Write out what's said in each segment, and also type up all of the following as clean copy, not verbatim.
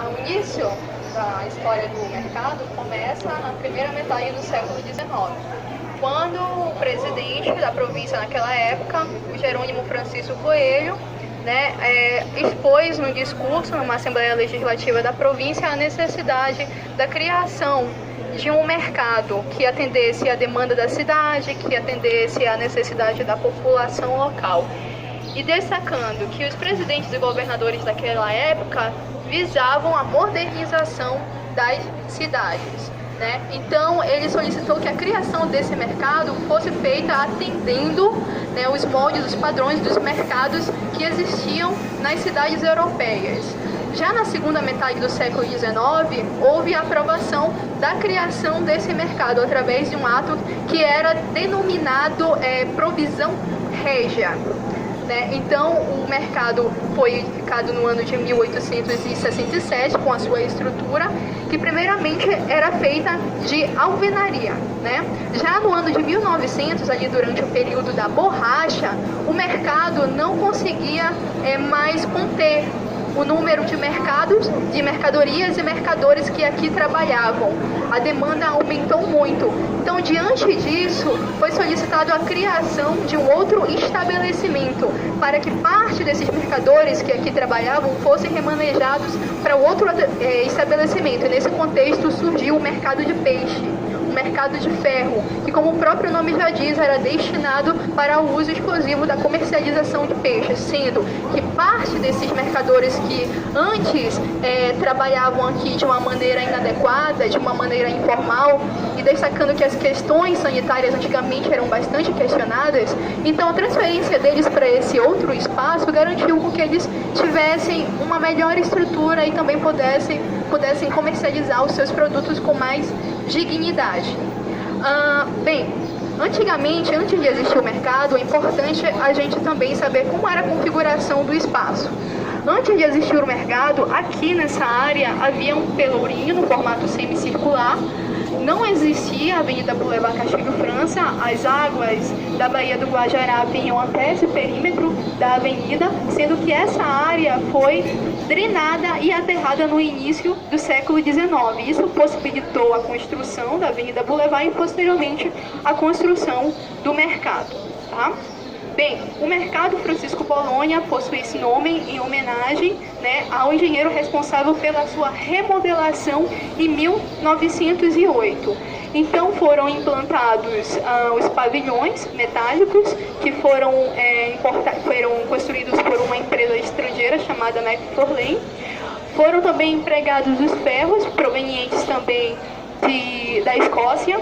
O início da história do mercado começa na primeira metade do século XIX, quando o presidente da província naquela época, o Jerônimo Francisco Coelho, expôs no discurso, numa Assembleia Legislativa da província, a necessidade da criação de um mercado que atendesse à demanda da cidade, que atendesse à necessidade da população local. E destacando que os presidentes e governadores daquela época visavam a modernização das cidades. Então, ele solicitou que a criação desse mercado fosse feita atendendo os moldes, os padrões dos mercados que existiam nas cidades europeias. Já na segunda metade do século XIX, houve a aprovação da criação desse mercado através de um ato que era denominado Provisão Régia. Então, o mercado foi edificado no ano de 1867 com a sua estrutura, que primeiramente era feita de alvenaria. Já no ano de 1900, ali durante o período da borracha, o mercado não conseguia mais conter o número de mercadorias e mercadores que aqui trabalhavam. A demanda aumentou muito. Então, diante disso, foi solicitado a criação de um outro estabelecimento para que parte desses mercadores que aqui trabalhavam fossem remanejados para outro estabelecimento. E nesse contexto surgiu o mercado de peixe, o mercado de ferro, que, como o próprio nome já diz, era destinado para o uso exclusivo da comercialização de peixes, sendo que parte desses mercadores que antes trabalhavam aqui de uma maneira inadequada, de uma maneira informal, e destacando que as questões sanitárias antigamente eram bastante questionadas, então a transferência deles para esse outro espaço garantiu que eles tivessem uma melhor estrutura e também pudessem comercializar os seus produtos com mais dignidade. Antigamente, antes de existir o mercado, é importante a gente também saber como era a configuração do espaço. Antes de existir o mercado, aqui nessa área havia um pelourinho no formato semicircular. Não existia a Avenida Boulevard Castilho França, as águas da Baía do Guajará vinham até esse perímetro da avenida, sendo que essa área foi drenada e aterrada no início do século XIX. Isso possibilitou a construção da Avenida Boulevard e, posteriormente, a construção do mercado. O Mercado Francisco Bolonha possui esse nome em homenagem ao engenheiro responsável pela sua remodelação em 1908. Então foram implantados os pavilhões metálicos que foram construídos por uma empresa estrangeira chamada McFarlane. Foram também empregados os ferros provenientes também da Escócia.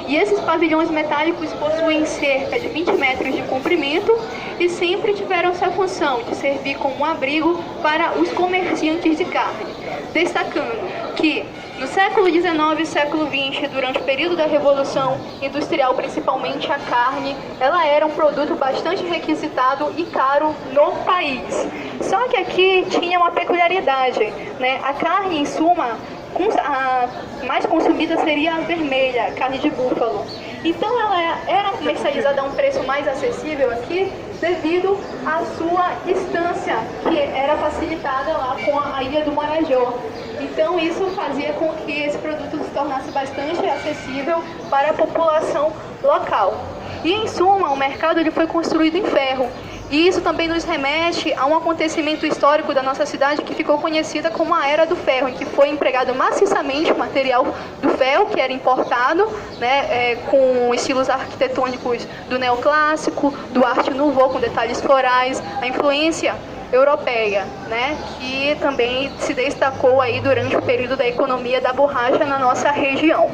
E esses pavilhões metálicos possuem cerca de 20 metros de comprimento e sempre tiveram essa função de servir como um abrigo para os comerciantes de carne. Destacando que no século XIX e século XX, durante o período da Revolução Industrial, principalmente a carne, ela era um produto bastante requisitado e caro no país. Só que aqui tinha uma peculiaridade, A carne, em suma, a mais consumida seria a vermelha, a carne de búfalo. Então ela era comercializada a um preço mais acessível aqui devido à sua distância, que era facilitada lá com a Ilha do Marajó. Então isso fazia com que esse produto se tornasse bastante acessível para a população local. E, em suma, o mercado ele foi construído em ferro. E isso também nos remete a um acontecimento histórico da nossa cidade que ficou conhecida como a Era do Ferro, em que foi empregado maciçamente o material do ferro, que era importado, com estilos arquitetônicos do neoclássico, do Arte Nouveau, com detalhes florais, a influência europeia, que também se destacou aí durante o período da economia da borracha na nossa região.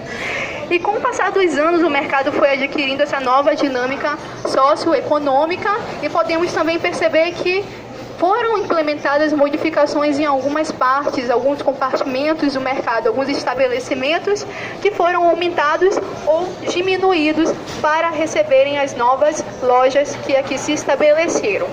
E com o passar dos anos, o mercado foi adquirindo essa nova dinâmica socioeconômica e podemos também perceber que foram implementadas modificações em algumas partes, alguns compartimentos do mercado, alguns estabelecimentos que foram aumentados ou diminuídos para receberem as novas lojas que aqui se estabeleceram.